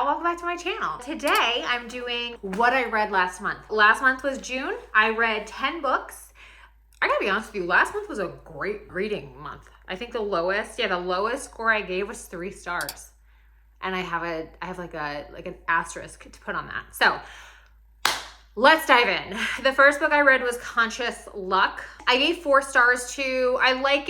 welcome back to my channel. Today I'm doing what I read last month. Last month was June. I read 10 books. I gotta be honest with you, last month was a great reading month. I think the lowest score I gave was 3 stars. And I have like an asterisk to put on that. So let's dive in. The first book I read was Conscious Luck. I gave 4 stars to, I like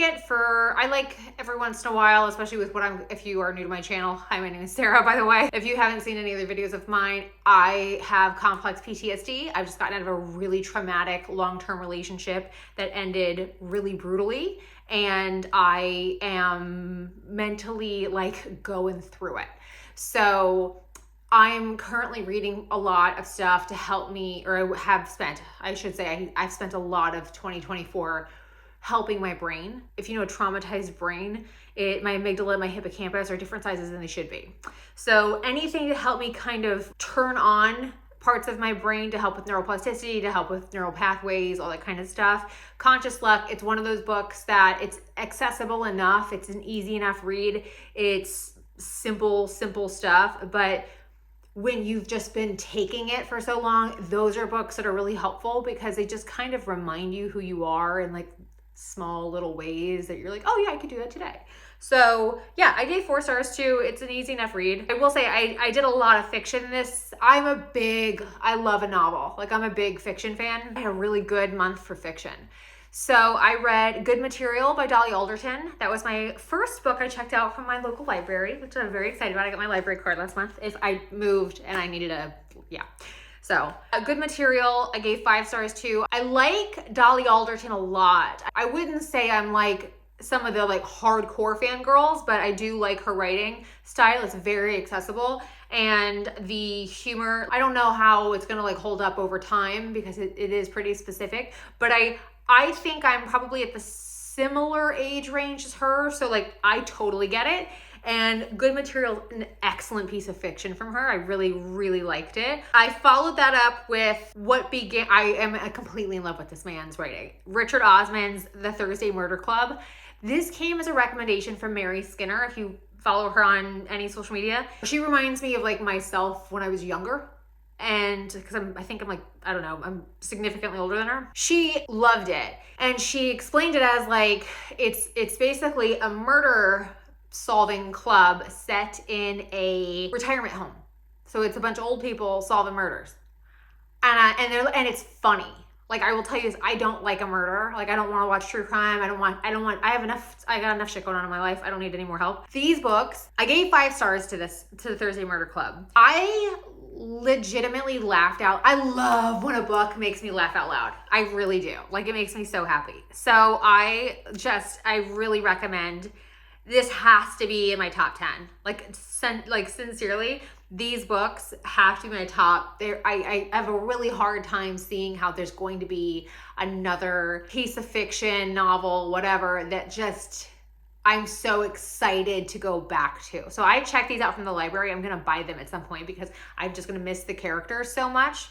every once in a while, especially with if you are new to my channel. Hi, my name is Sarah, by the way. If you haven't seen any other videos of mine, I have complex PTSD. I've just gotten out of a really traumatic long-term relationship that ended really brutally. And I am mentally like going through it. So I'm currently reading a lot of stuff to help me, or I've spent a lot of 2024 helping my brain. If you know a traumatized brain, my amygdala and my hippocampus are different sizes than they should be. So anything to help me kind of turn on parts of my brain to help with neuroplasticity, to help with neural pathways, all that kind of stuff. Conscious Luck, it's one of those books that it's accessible enough. It's an easy enough read. It's simple stuff, but when you've just been taking it for so long, those are books that are really helpful because they just kind of remind you who you are in like small little ways that you're like, oh yeah, I could do that today. So yeah, I gave 4 stars too. It's an easy enough read. I will say I did a lot of fiction in this. I love a novel. Like I'm a big fiction fan. I had a really good month for fiction. So I read Good Material by Dolly Alderson. That was my first book I checked out from my local library, which I'm very excited about. I got my library card last month. If I moved and I needed So Good Material, I gave 5 stars too. I like Dolly Alderson a lot. I wouldn't say I'm like some of the like hardcore fangirls, but I do like her writing style. It's very accessible. And the humor, I don't know how it's gonna like hold up over time because it is pretty specific, but I think I'm probably at the similar age range as her. So like, I totally get it. And Good Material, an excellent piece of fiction from her. I really, really liked it. I followed that up with I am completely in love with this man's writing. Richard Osman's The Thursday Murder Club. This came as a recommendation from Mary Skinner. If you follow her on any social media, she reminds me of like myself when I was younger. And because I'm significantly older than her. She loved it. And she explained it as like, it's basically a murder solving club set in a retirement home. So it's a bunch of old people solving murders. And it's funny. Like I will tell you this, I don't like a murder. Like I don't want to watch true crime. I got enough shit going on in my life. I don't need any more help. These books, I gave 5 stars to the Thursday Murder Club. I legitimately laughed out. I love when a book makes me laugh out loud. I really do. Like it makes me so happy. So I really recommend. This has to be in my top 10. Like sincerely, these books have to be my top. I have a really hard time seeing how there's going to be another piece of fiction, novel, whatever, that just I'm so excited to go back to. So I checked these out from the library. I'm gonna buy them at some point because I'm just gonna miss the characters so much.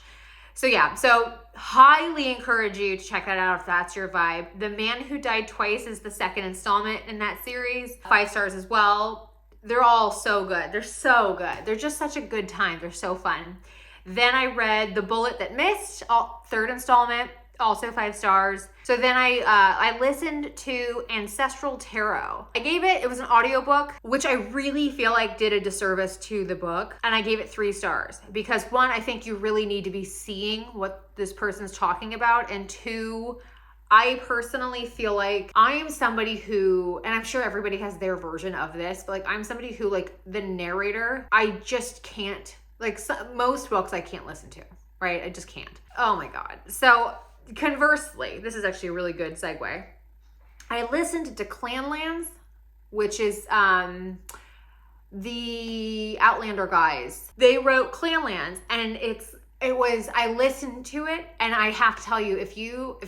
So yeah, so highly encourage you to check that out if that's your vibe. The Man Who Died Twice is the 2nd installment in that series. 5 stars as well. They're all so good. They're so good. They're just such a good time. They're so fun. Then I read The Bullet That Missed, 3rd installment, also 5 stars. So then I listened to Ancestral Tarot. It was an audiobook, which I really feel like did a disservice to the book. And I gave it 3 stars because 1, I think you really need to be seeing what this person's talking about. And 2, I personally feel like I am somebody who, and I'm sure everybody has their version of this, but like I'm somebody who like the narrator, I just can't, like most books I can't listen to, right? I just can't. Oh my God. So conversely, this is actually a really good segue. I listened to Clanlands, which is the Outlander guys. They wrote Clanlands, and I listened to it, and I have to tell you, if you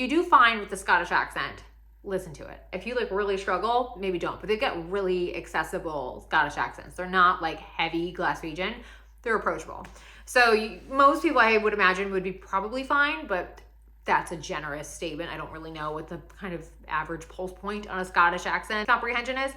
do fine with the Scottish accent, listen to it. If you like really struggle, maybe don't. But they've got really accessible Scottish accents. They're not like heavy Glaswegian. They're approachable. So most people I would imagine would be probably fine, but that's a generous statement. I don't really know what the kind of average pulse point on a Scottish accent comprehension is.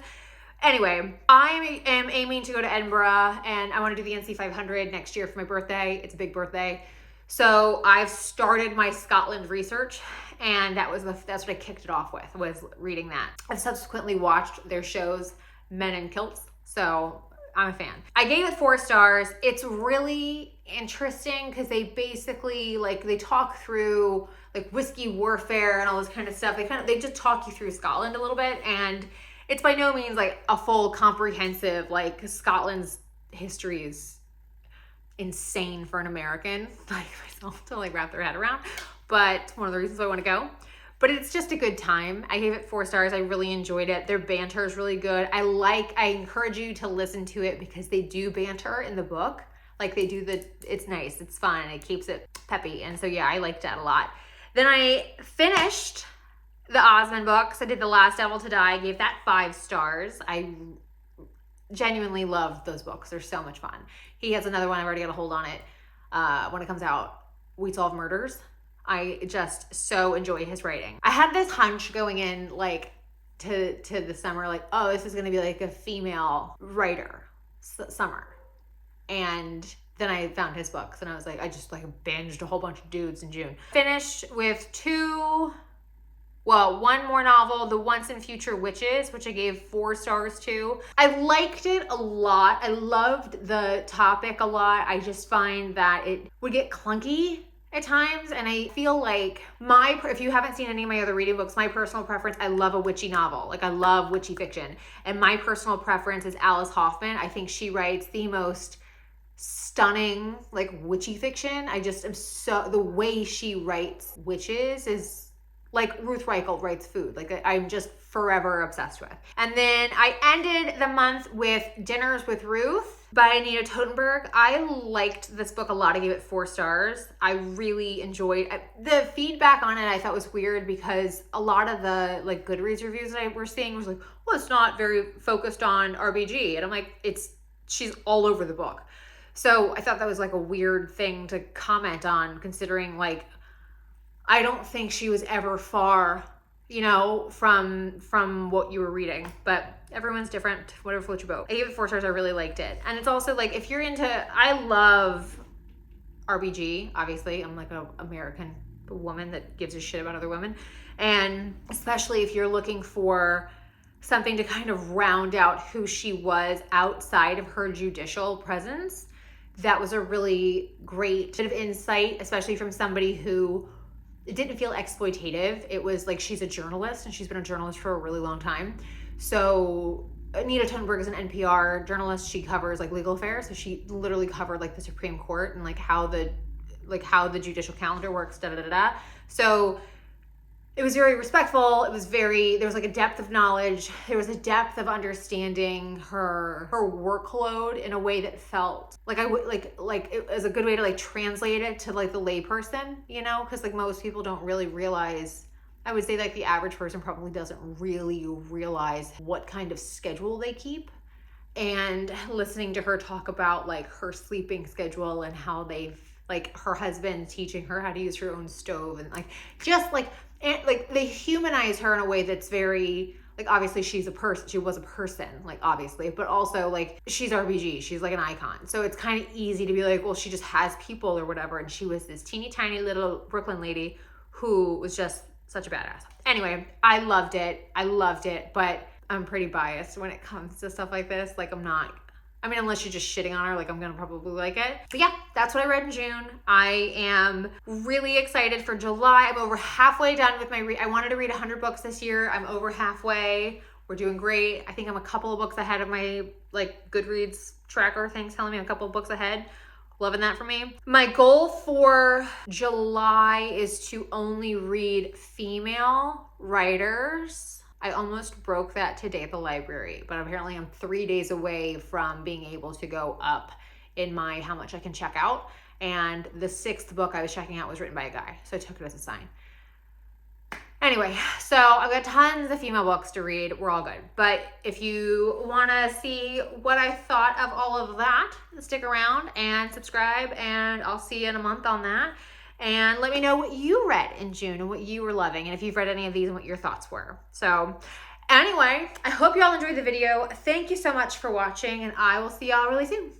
Anyway, I am aiming to go to Edinburgh, and I want to do the NC 500 next year for my birthday. It's a big birthday. So I've started my Scotland research, and that's what I kicked it off with, was reading that. I've subsequently watched their shows, Men in Kilts, so I'm a fan. I gave it 4 stars. It's really interesting because they basically, like, they talk through like whiskey warfare and all this kind of stuff. They just talk you through Scotland a little bit, and it's by no means like a full comprehensive, like, Scotland's history is insane for an American like myself to like wrap their head around, but one of the reasons I want to go. But it's just a good time. I gave it 4 stars. I really enjoyed it. Their banter is really good. I encourage you to listen to it because they do banter in the book. Like they do it's nice, it's fun, it keeps it peppy. And so yeah, I liked that a lot. Then I finished the Osman books. I did The Last Devil to Die. I gave that 5 stars. I genuinely love those books. They're so much fun. He has another one. I've already got a hold on it when it comes out. We Solve Murders. I just so enjoy his writing. I had this hunch going in like to the summer, like, oh, this is going to be like a female writer summer. And then I found his books and I was like, I just like binged a whole bunch of dudes in June. Finished with 1 more novel, The Once and Future Witches, which I gave 4 stars to. I liked it a lot. I loved the topic a lot. I just find that it would get clunky at times, and I feel like if you haven't seen any of my other reading books, my personal preference, I love a witchy novel. Like I love witchy fiction. And my personal preference is Alice Hoffman. I think she writes the most stunning like witchy fiction. I just am the way she writes witches is like Ruth Reichelt writes food. Like I'm just forever obsessed with. And then I ended the month with Dinners with Ruth by Anita Totenberg. I liked this book a lot. I gave it 4 stars. I really enjoyed the feedback on it. I thought was weird because a lot of the like Goodreads reviews that I were seeing was like, well, it's not very focused on RBG. And I'm like, she's all over the book. So I thought that was like a weird thing to comment on, considering like, I don't think she was ever far, from what you were reading, but everyone's different, whatever floats your boat. I gave it 4 stars. I really liked it. And it's also like, if you're I love RBG, obviously. I'm like an American woman that gives a shit about other women. And especially if you're looking for something to kind of round out who she was outside of her judicial presence, that was a really great bit of insight, especially from somebody who it didn't feel exploitative. It was like, she's a journalist and she's been a journalist for a really long time. So Anita Totenberg is an NPR journalist. She covers like legal affairs. So she literally covered like the Supreme Court and like how the judicial calendar works, So it was very respectful. There was like a depth of knowledge. There was a depth of understanding her workload in a way that felt like I would like it was a good way to like translate it to like the layperson, because like most people don't really realize. I would say like the average person probably doesn't really realize what kind of schedule they keep. And listening to her talk about like her sleeping schedule and how they've like her husband teaching her how to use her own stove and like just like. And like they humanize her in a way that's very like, obviously she was a person, like obviously, but also like she's RBG, she's like an icon. So it's kind of easy to be like, well, she just has people or whatever. And she was this teeny tiny little Brooklyn lady who was just such a badass. Anyway, I loved it, but I'm pretty biased when it comes to stuff like this. Like unless you're just shitting on her, like I'm gonna probably like it. But yeah, that's what I read in June. I am really excited for July. I'm over halfway done with I wanted to read 100 books this year. I'm over halfway. We're doing great. I think I'm a couple of books ahead of my like Goodreads tracker thing telling me I'm a couple of books ahead. Loving that for me. My goal for July is to only read female writers. I almost broke that today at the library, but apparently I'm 3 days away from being able to go up in how much I can check out. And the 6th book I was checking out was written by a guy, so I took it as a sign. Anyway, so I've got tons of female books to read. We're all good. But if you want to see what I thought of all of that, stick around and subscribe, and I'll see you in a month on that. And let me know what you read in June and what you were loving, and if you've read any of these and what your thoughts were. So Anyway, I hope you all enjoyed the video. Thank you so much for watching, and I will see y'all really soon.